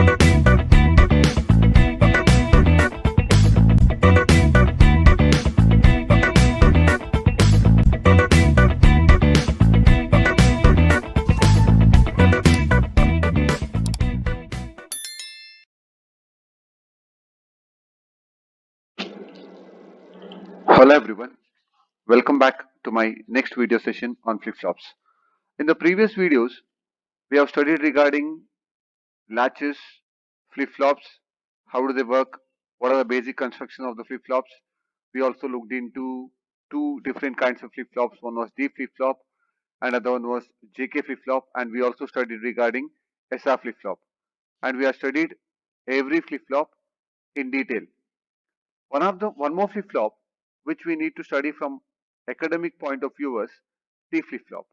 Hello everyone, welcome back to my next video session on flip-flops. In the previous videos, we have studied regarding latches, flip-flops, how do they work, what are the basic construction of the flip-flops. We also looked into two different kinds of flip-flops. One was D flip-flop and other one was JK flip-flop, and we also studied regarding SR flip-flop. And we have studied every flip-flop in detail. One more flip-flop which we need to study from academic point of view was T flip-flop.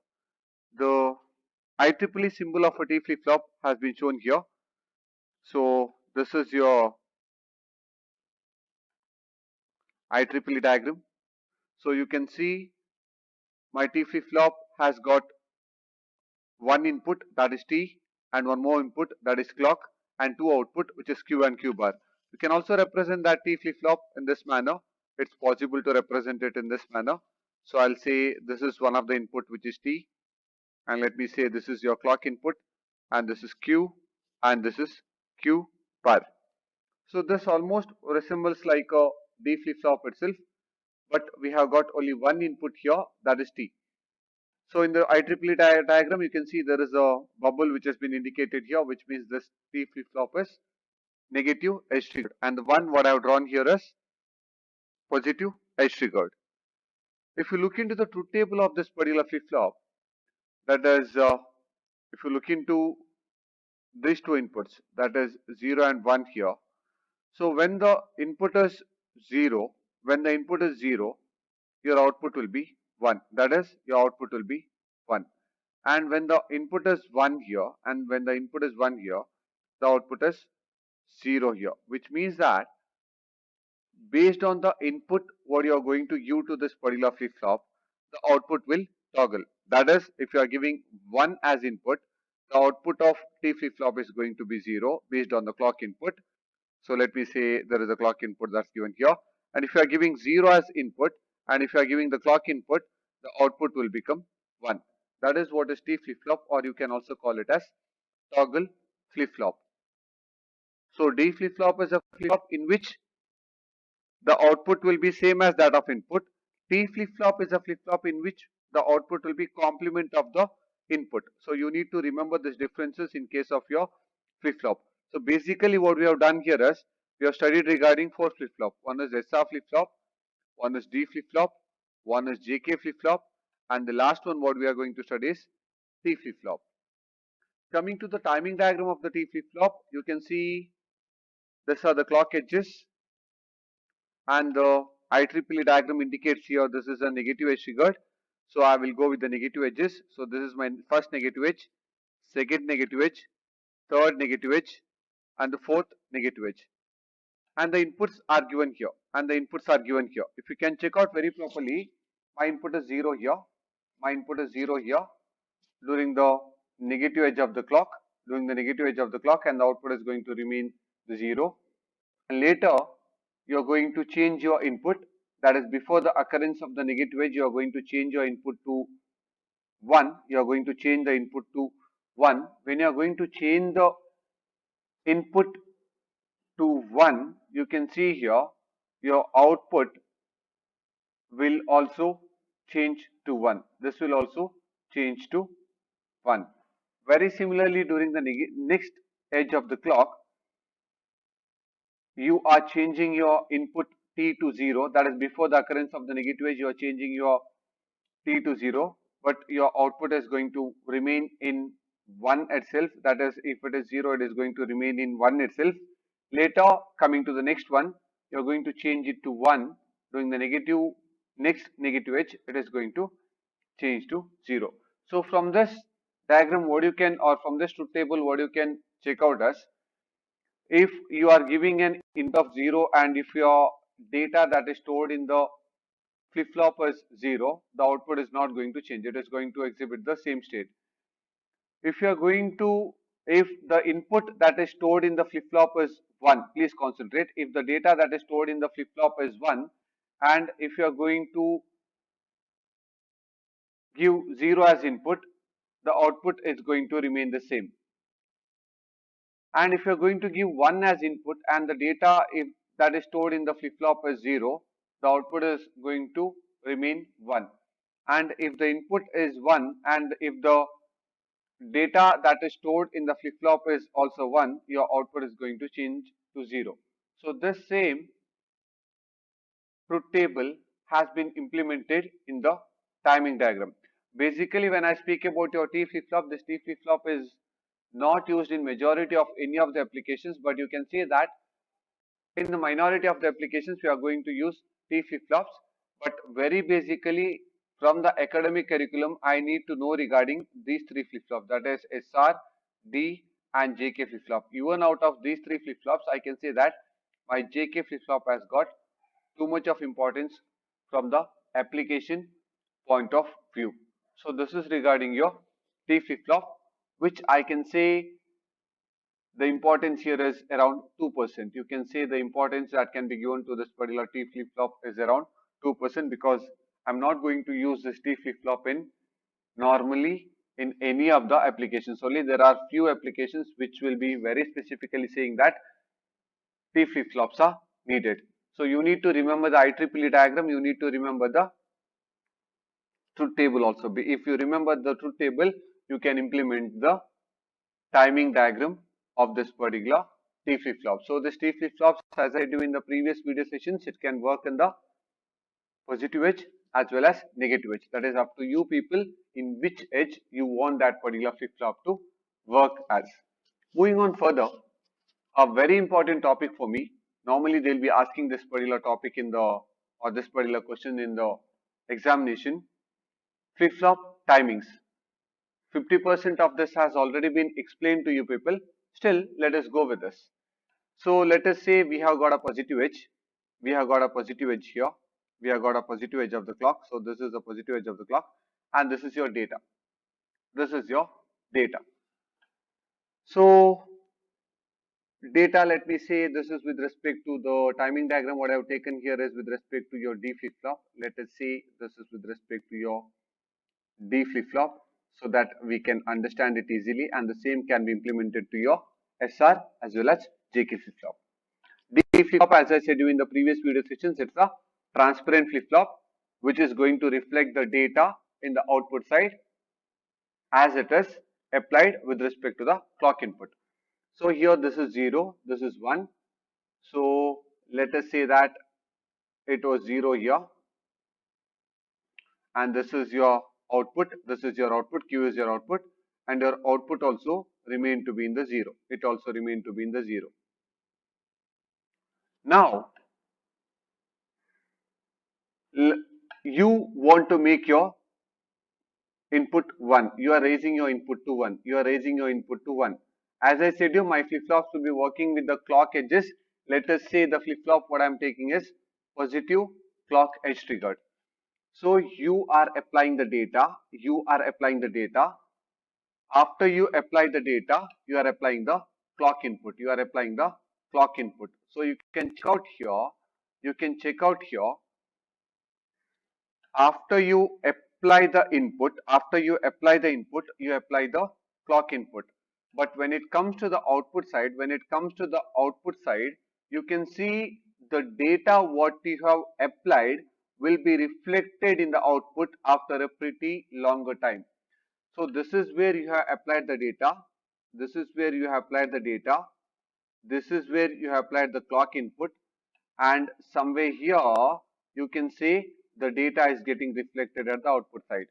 The IEEE symbol of a T flip-flop has been shown here. So this is your IEEE diagram. So you can see my T flip-flop has got one input, that is T, and one more input, that is clock, and two output, which is Q and Q bar. You can also represent that T flip-flop in this manner. It's possible to represent it in this manner. So I'll say this is one of the input, which is T, and let me say this is your clock input, and this is Q, and this is Q bar. So this almost resembles like a D flip-flop itself, but we have got only one input here, that is T. So in the IEEE diagram, you can see there is a bubble which has been indicated here, which means this T flip-flop is negative edge triggered, and the one what I have drawn here is positive edge triggered. If you look into the truth table of this particular flip-flop, that is, if you look into these two inputs, that is 0 and 1 here. So when the input is 0, your output will be 1. That is, your output will be 1. And when the input is 1 here, the output is 0 here, which means that based on the input what you are going to give to this particular flip-flop, the output will toggle. That is, if you are giving 1 as input, the output of T flip-flop is going to be 0 based on the clock input. So let me say there is a clock input that's given here, and if you are giving 0 as input, and if you are giving the clock input, the output will become 1. That is what is T flip-flop, or you can also call it as toggle flip-flop. So D flip-flop is a flip-flop in which the output will be same as that of input. T flip-flop is a flip-flop in which the output will be complement of the input. So you need to remember these differences in case of your flip-flop. So basically what we have done here is we have studied regarding four flip-flop. One is SR flip-flop, one is D flip-flop, one is JK flip-flop, and the last one what we are going to study is T flip-flop. Coming to the timing diagram of the T flip-flop, you can see these are the clock edges, and the IEEE diagram indicates here this is a negative edge triggered. So I will go with the negative edges. So this is my first negative edge, second negative edge, third negative edge, and the fourth negative edge. And the inputs are given here. If you can check out very properly, my input is 0 here. During the negative edge of the clock. And the output is going to remain 0. And later, you are going to change your input. That is, before the occurrence of the negative edge, you are going to change your input to 1. You are going to change the input to 1. When you are going to change the input to 1, you can see here your output will also change to 1. This will also change to 1. Very similarly, during the next edge of the clock, you are changing your input T to 0. That is, before the occurrence of the negative edge, you are changing your T to 0, but your output is going to remain in 1 itself. That is, if it is 0, it is going to remain in 1 itself. Later, coming to the next one, you are going to change it to 1. During the next negative edge, it is going to change to 0. So from this diagram, what you can, or from this truth table, what you can check out as, if you are giving an input of 0 and if your data that is stored in the flip-flop is 0, the output is not going to change. It is going to exhibit the same state. If you are going to If the input that is stored in the flip-flop is 1, please concentrate. If the data that is stored in the flip-flop is 1, and if you are going to give 0 as input, the output is going to remain the same. And if you are going to give 1 as input and the data if that is stored in the flip-flop is 0, the output is going to remain 1. And if the input is 1 and if the data that is stored in the flip-flop is also 1, your output is going to change to 0. So this same truth table has been implemented in the timing diagram. Basically, when I speak about your T flip-flop, this T flip-flop is not used in majority of any of the applications, but you can see that in the minority of the applications we are going to use T flip-flops. But very basically from the academic curriculum, I need to know regarding these three flip-flops, that is SR, D and JK flip-flop. Even out of these three flip-flops, I can say that my JK flip-flop has got too much of importance from the application point of view. So this is regarding your T flip-flop, which I can say the importance here is around 2%. You can say the importance that can be given to this particular T flip-flop is around 2% because I'm not going to use this T flip-flop in normally in any of the applications. Only there are few applications which will be very specifically saying that T flip-flops are needed. So you need to remember the IEEE diagram, you need to remember the truth table also. If you remember the truth table, you can implement the timing diagram of this particular T flip-flop. So this T flip-flops, as I do in the previous video sessions, it can work in the positive edge as well as negative edge. That is up to you people in which edge you want that particular flip-flop to work as. Moving on further, a very important topic for me. Normally they'll be asking this particular topic in the or this particular question in the examination. Flip-flop timings. 50% of this has already been explained to you people. Still, let us go with this. So let us say we have got a positive edge. We have got a positive edge here. We have got a positive edge of the clock. So this is the positive edge of the clock. And this is your data. This is your data. So data, let me say this is with respect to the timing diagram. What I have taken here is with respect to your D flip-flop. Let us say this is with respect to your D flip-flop so that we can understand it easily, and the same can be implemented to your SR as well as JK flip-flop. D flip-flop, as I said you in the previous video sessions, it's a transparent flip-flop which is going to reflect the data in the output side as it is applied with respect to the clock input. So here this is 0, this is 1. So let us say that it was 0 here, and this is your output, this is your output, Q is your output, and your output also remain to be in the 0. It also remain to be in the 0. Now, you want to make your input 1. You are raising your input to 1. You are raising your input to 1. As I said, my flip-flops will be working with the clock edges. Let us say the flip-flop what I am taking is positive clock edge triggered. So you are applying the data. You are applying the data. After you apply the data, you are applying the clock input. You are applying the clock input. So you can check out here. You can check out here. After you apply the input, you apply the clock input. But when it comes to the output side, you can see the data what you have applied will be reflected in the output after a pretty longer time. So this is where you have applied the data. This is where you have applied the data. This is where you have applied the clock input, and somewhere here you can say the data is getting reflected at the output side.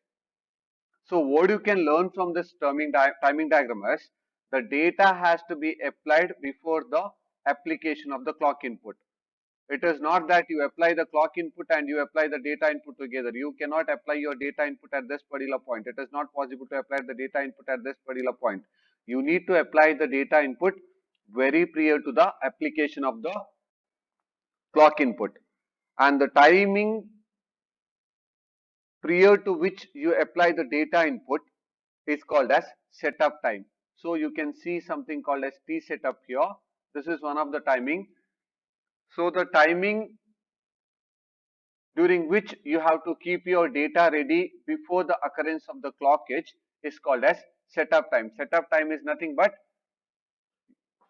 So what you can learn from this timing diagram is the data has to be applied before the application of the clock input. It is not that you apply the clock input and you apply the data input together. You cannot apply your data input at this particular point. It is not possible to apply the data input at this particular point. You need to apply the data input very prior to the application of the clock input, and the timing prior to which you apply the data input is called as setup time. So you can see something called as T setup here. This is one of the timing. So the timing during which you have to keep your data ready before the occurrence of the clock edge is called as setup time. Setup time is nothing but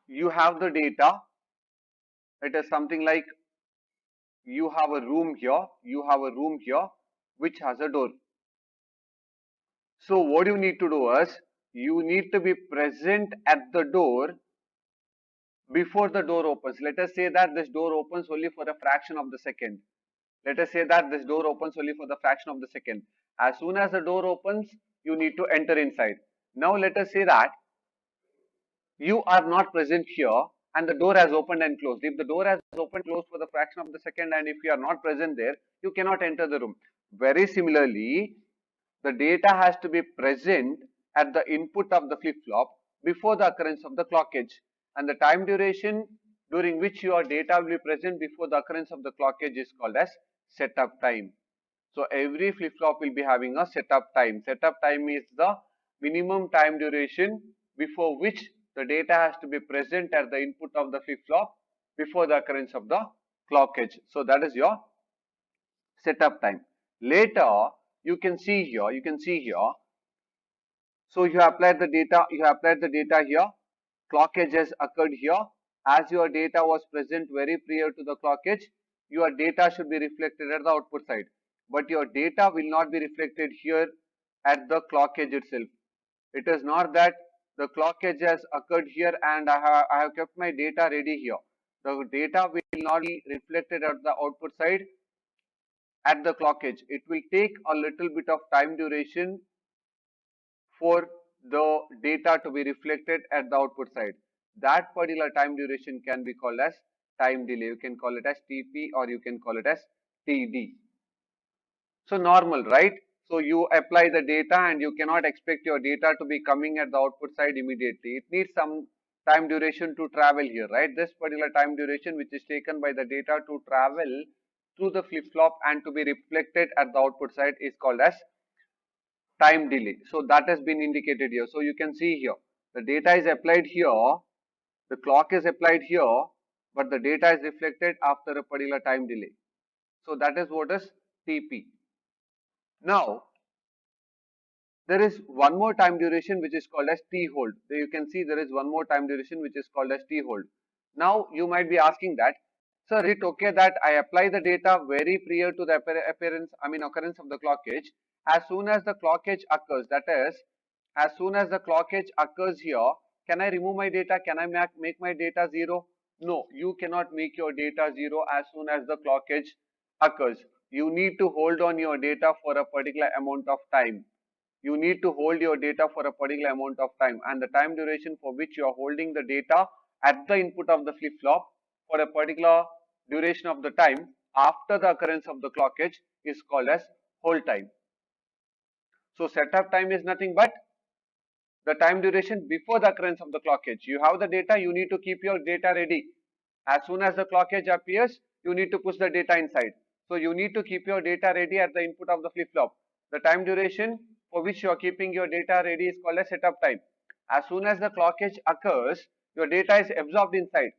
you have the data. It is something like you have a room here, which has a door. So what you need to do is you need to be present at the door before the door opens. Let us say that this door opens only for a fraction of the second. Let us say that this door opens only for the fraction of the second. As soon as the door opens, you need to enter inside. Now let us say that you are not present here and the door has opened and closed. If the door has opened and closed for the fraction of the second and if you are not present there, you cannot enter the room. Very similarly, the data has to be present at the input of the flip-flop before the occurrence of the clock edge, and the time duration during which your data will be present before the occurrence of the clock edge is called as setup time. So every flip-flop will be having a setup time. Setup time is the minimum time duration before which the data has to be present at the input of the flip-flop before the occurrence of the clock edge. So that is your setup time. Later, you can see here. So you have applied the data here. Clock edge has occurred here. As your data was present very prior to the clock edge, your data should be reflected at the output side. But your data will not be reflected here at the clock edge itself. It is not that the clock edge has occurred here and I have kept my data ready here. The data will not be reflected at the output side at the clock edge. It will take a little bit of time duration for the data to be reflected at the output side. That particular time duration can be called as time delay. You can call it as TP or you can call it as TD. So normal, right? So you apply the data and you cannot expect your data to be coming at the output side immediately. It needs some time duration to travel here, right? This particular time duration which is taken by the data to travel through the flip-flop and to be reflected at the output side is called as time delay. So that has been indicated here. So you can see here, the data is applied here, the clock is applied here, but the data is reflected after a particular time delay. So that is what is TP. Now, there is one more time duration which is called as T hold. There you can see there is one more time duration which is called as T hold. Now, you might be asking that, sir, is it okay that I apply the data very prior to the occurrence of the clock edge? As soon as the clock edge occurs, that is, as soon as the clock edge occurs here, can I remove my data? Can I make my data zero? No, you cannot make your data zero as soon as the clock edge occurs. You need to hold on your data for a particular amount of time. You need to hold your data for a particular amount of time, and the time duration for which you are holding the data at the input of the flip-flop for a particular duration of the time after the occurrence of the clock edge is called as hold time. So setup time is nothing but the time duration before the occurrence of the clock edge. You have the data, you need to keep your data ready. As soon as the clock edge appears, you need to push the data inside. So you need to keep your data ready at the input of the flip-flop. The time duration for which you are keeping your data ready is called as setup time. As soon as the clock edge occurs, your data is absorbed inside.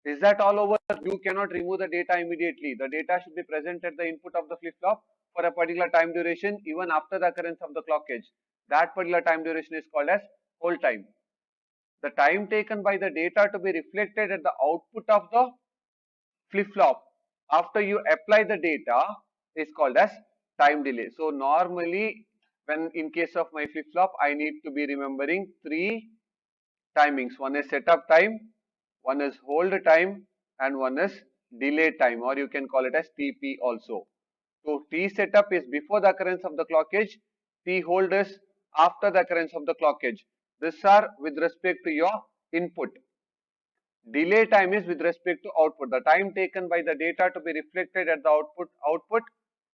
Is that all over? You cannot remove the data immediately. The data should be present at the input of the flip-flop for a particular time duration even after the occurrence of the clock edge. That particular time duration is called as hold time. The time taken by the data to be reflected at the output of the flip-flop after you apply the data is called as time delay. So normally when in case of my flip-flop, I need to be remembering three timings. One is setup time, one is hold time, and one is delay time, or you can call it as TP also. So T setup is before the occurrence of the clock edge, T hold is after the occurrence of the clock edge. These are with respect to your input. Delay time is with respect to output. The time taken by the data to be reflected at the output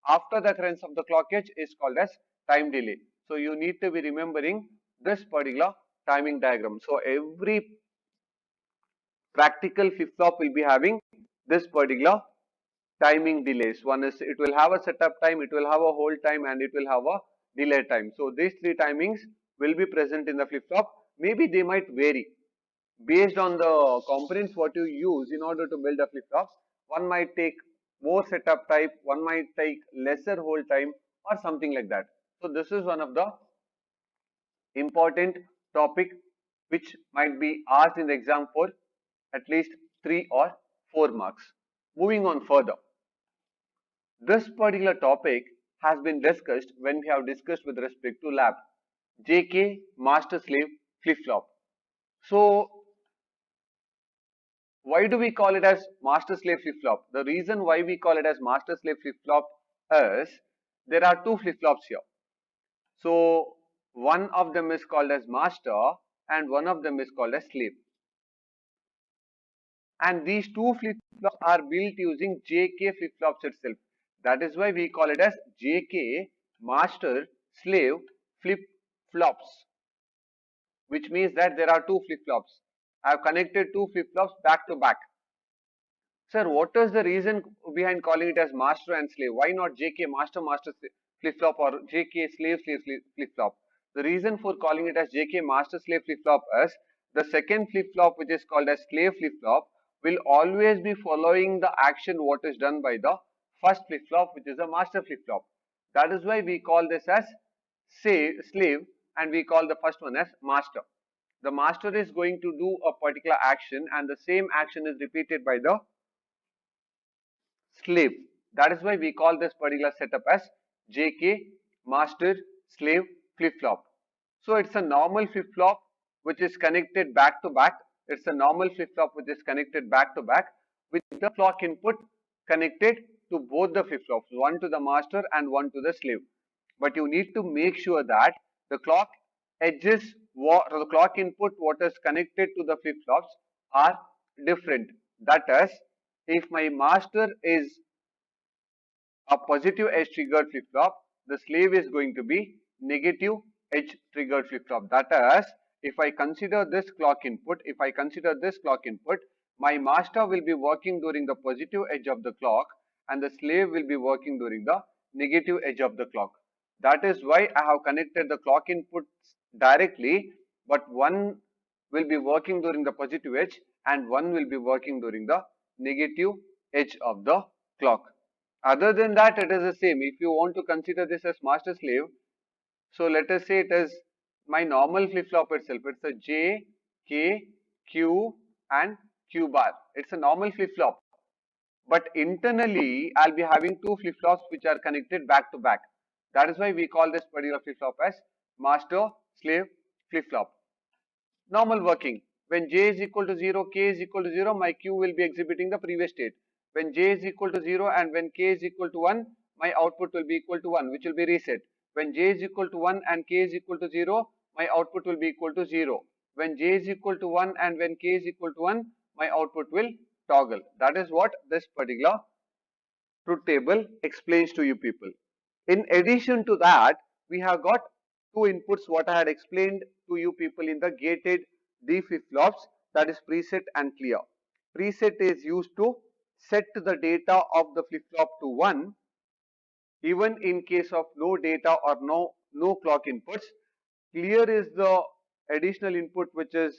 after the occurrence of the clock edge is called as time delay. So you need to be remembering this particular timing diagram. So every practical flip-flop will be having this particular timing delays. One is it will have a setup time, it will have a hold time, and it will have a delay time. So these three timings will be present in the flip-flop. maybe they might vary based on the components what you use in order to build a flip-flops. One might take more setup type, one might take lesser hold time or something like that. So this is one of the important topic which might be asked in the exam for at least 3 or 4 marks. Moving on further, this particular topic has been discussed when we have discussed with respect to lab JK Master Slave Flip-Flop. So why do we call it as Master Slave Flip-Flop? The reason why we call it as Master Slave Flip-Flop is there are two flip-flops here. So one of them is called as master and one of them is called as slave. And these two flip-flops are built using JK flip-flops itself. That is why we call it as JK Master Slave Flip-Flops, which means that there are two flip-flops. I have connected two flip-flops back to back. Sir, what is the reason behind calling it as master and slave? Why not JK master flip-flop or JK slave flip-flop? The reason for calling it as JK master slave flip-flop is the second flip-flop, which is called as slave flip-flop, will always be following the action what is done by the first flip-flop, which is a master flip-flop. That is why we call this as slave and we call the first one as master. The master is going to do a particular action and the same action is repeated by the slave. That is why we call this particular setup as JK master slave flip-flop. So it's a normal flip-flop which is connected back to back. It's a normal flip-flop which is connected back to back with the clock input connected to both the flip-flops, one to the master and one to the slave. But you need to make sure that the clock edges, the clock input what is connected to the flip-flops are different. That is, if my master is a positive edge triggered flip-flop, the slave is going to be negative edge triggered flip-flop. That is, if I consider this clock input, my master will be working during the positive edge of the clock and the slave will be working during the negative edge of the clock. That is why I have connected the clock inputs directly, but one will be working during the positive edge and one will be working during the negative edge of the clock. Other than that, it is the same. If you want to consider this as master slave, so let us say it is my normal flip-flop itself. It's a J, K, Q and Q bar. It's a normal flip-flop. But internally, I'll be having two flip-flops which are connected back to back. That is why we call this particular flip-flop as master slave flip-flop. Normal working. When J is equal to 0, K is equal to 0, my Q will be exhibiting the previous state. When J is equal to 0 and when K is equal to 1, my output will be equal to 1, which will be reset. When J is equal to 1 and K is equal to 0, my output will be equal to 0. When J is equal to 1 and when K is equal to 1, my output will toggle. That is what this particular truth table explains to you people. In addition to that, we have got two inputs what I had explained to you people in the gated D flip-flops, that is preset and clear. Preset is used to set the data of the flip-flop to 1 even in case of no data or no clock inputs. Clear is the additional input which is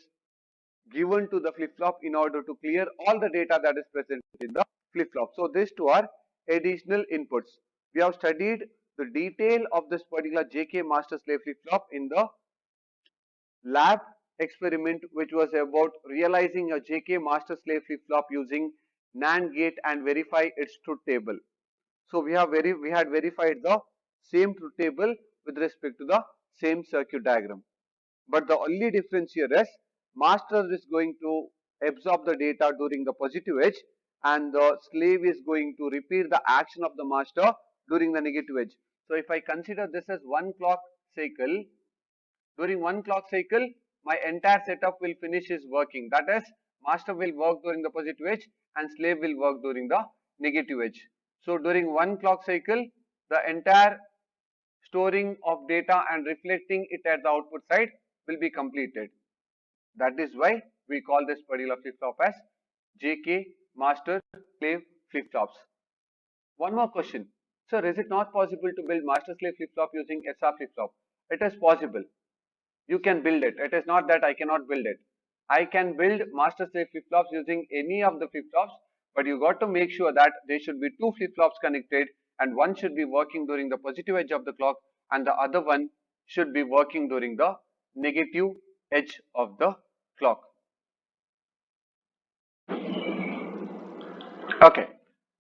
given to the flip-flop in order to clear all the data that is present in the flip-flop. So these two are additional inputs. We have studied the detail of this particular JK master slave flip-flop in the lab experiment, which was about realizing a JK master slave flip-flop using NAND gate and verify its truth table. So we had verified the same truth table with respect to the same circuit diagram. But the only difference here is master is going to absorb the data during the positive edge and the slave is going to repeat the action of the master during the negative edge. So if I consider this as one clock cycle, during one clock cycle, my entire setup will finish its working. That is, master will work during the positive edge and slave will work during the negative edge. So during one clock cycle, the entire storing of data and reflecting it at the output side will be completed. That is why we call this particular flip-flop as JK master slave flip-flops. One more question. Sir, is it not possible to build master slave flip-flop using SR flip-flop? It is possible. You can build it. It is not that I cannot build it. I can build master slave flip-flops using any of the flip-flops, but you got to make sure that there should be two flip-flops connected, and one should be working during the positive edge of the clock and the other one should be working during the negative edge of the clock. Okay,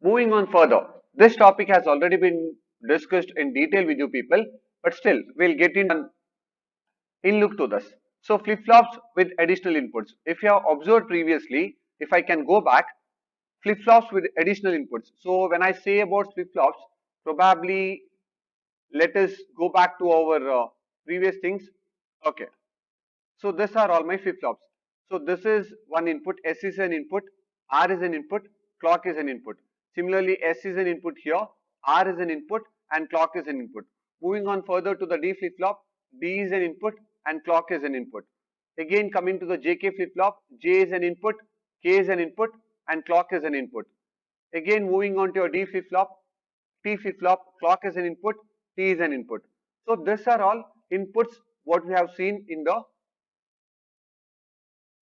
moving on further. This topic has already been discussed in detail with you people, but still we'll get in look to this. So flip-flops with additional inputs. If you have observed previously, if I can go back, flip-flops with additional inputs. So when I say about flip-flops, probably let us go back to our previous things. Okay. So these are all my flip-flops. So this is one input, S is an input, R is an input, clock is an input. Similarly, S is an input here, R is an input and clock is an input. Moving on further to the D flip-flop, D is an input and clock is an input. Again coming to the JK flip-flop, J is an input, K is an input and clock is an input. Again moving on to your D flip-flop, T flip-flop, clock is an input, T is an input. So these are all inputs what we have seen in the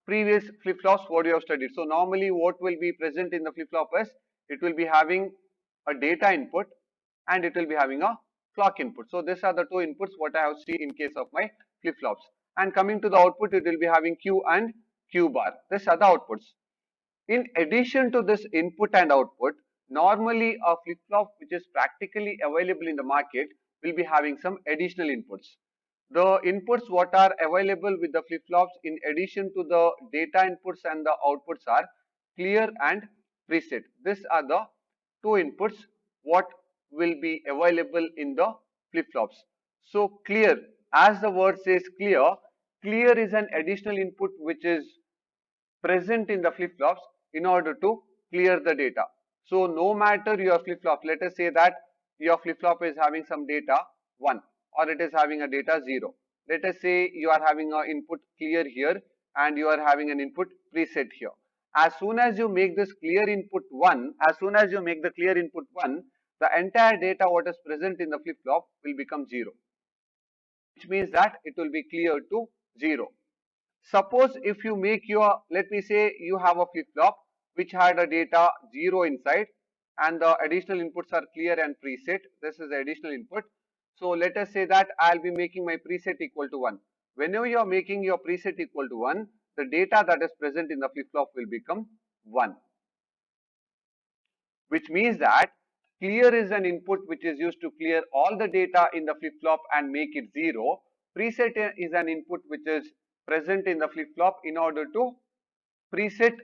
previous flip-flops what you have studied. So normally what will be present in the flip-flop is it will be having a data input and it will be having a clock input. So these are the two inputs what I have seen in case of my flip-flops. And coming to the output, it will be having Q and Q bar. These are the outputs. In addition to this input and output, normally a flip-flop which is practically available in the market will be having some additional inputs. The inputs what are available with the flip-flops in addition to the data inputs and the outputs are clear and preset. These are the two inputs what will be available in the flip-flops. So clear, as the word says clear, clear is an additional input which is present in the flip-flops in order to clear the data. So no matter your flip-flop, let us say that your flip-flop is having some data 1 or it is having a data 0. Let us say you are having an input clear here and you are having an input preset here. As soon as you make this clear input 1, as soon as you make the clear input 1, the entire data what is present in the flip-flop will become 0, which means that it will be clear to 0. Suppose if you make your, let me say you have a flip-flop which had a data 0 inside and the additional inputs are clear and preset. This is the additional input. So let us say that I'll be making my preset equal to 1. Whenever you are making your preset equal to 1, the data that is present in the flip-flop will become 1. Which means that clear is an input which is used to clear all the data in the flip-flop and make it 0. Preset is an input which is present in the flip-flop in order to preset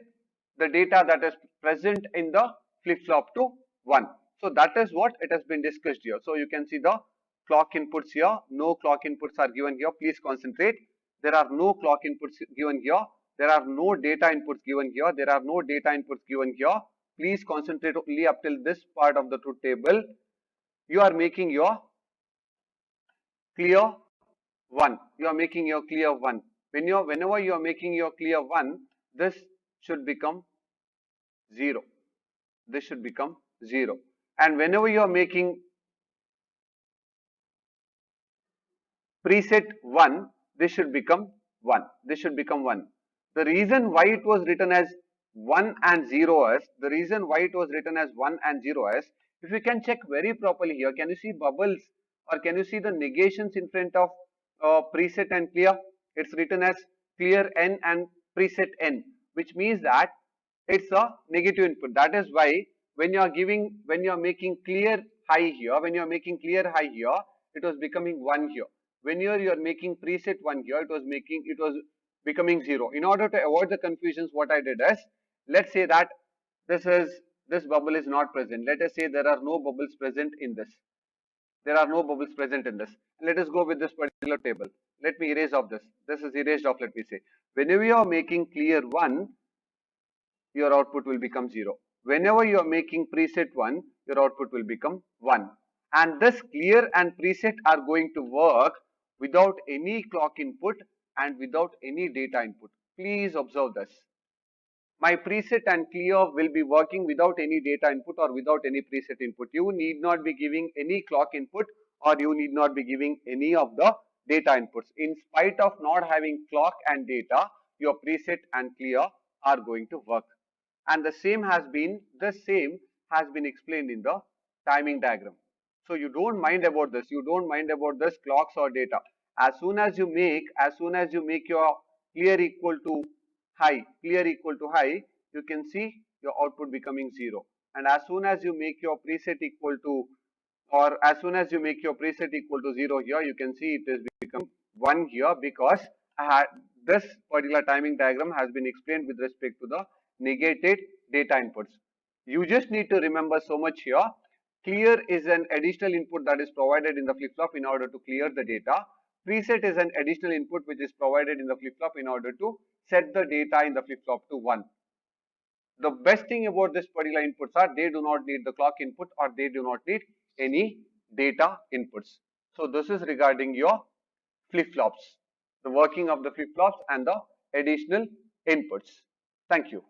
the data that is present in the flip-flop to 1. So that is what it has been discussed here. So you can see the clock inputs here. No clock inputs are given here. Please concentrate. There are no clock inputs given here. There are no data inputs given here. There are no data inputs given here. Please concentrate only up till this part of the truth table. You are making your clear 1. You are making your clear 1. Whenever you are making your clear 1, this should become 0. This should become 0. And whenever you are making preset 1, this should become 1. This should become 1. The reason why it was written as 1 and 0 is, the reason why it was written as 1 and 0 is, if you can check very properly here, can you see bubbles or can you see the negations in front of preset and clear? It's written as clear n and preset n, which means that it's a negative input. That is why when you are making clear high here, when you are making clear high here, it was becoming 1 here. When you are making preset 1 here, it was becoming 0. In order to avoid the confusions, what I did is, let's say that this bubble is not present. Let us say there are no bubbles present in this. There are no bubbles present in this. Let us go with this particular table. Let me erase off this. This is erased off, let me say. Whenever you are making clear 1, your output will become 0. Whenever you are making preset 1, your output will become 1. And this clear and preset are going to work without any clock input and without any data input. Please observe this. My preset and clear will be working without any data input or without any preset input. You need not be giving any clock input or you need not be giving any of the data inputs. In spite of not having clock and data, your preset and clear are going to work. And the same has been explained in the timing diagram. So you don't mind about this. You don't mind about this clocks or data. As soon as you make your clear equal to high, you can see your output becoming 0. And as soon as you make your preset equal to, or as soon as you make your preset equal to 0 here, you can see it is become 1 here, because this particular timing diagram has been explained with respect to the negated data inputs. You just need to remember so much here. Clear is an additional input that is provided in the flip-flop in order to clear the data. Preset is an additional input which is provided in the flip-flop in order to set the data in the flip-flop to 1. The best thing about this particular inputs are they do not need the clock input, or they do not need any data inputs. So this is regarding your flip-flops, the working of the flip-flops and the additional inputs. Thank you.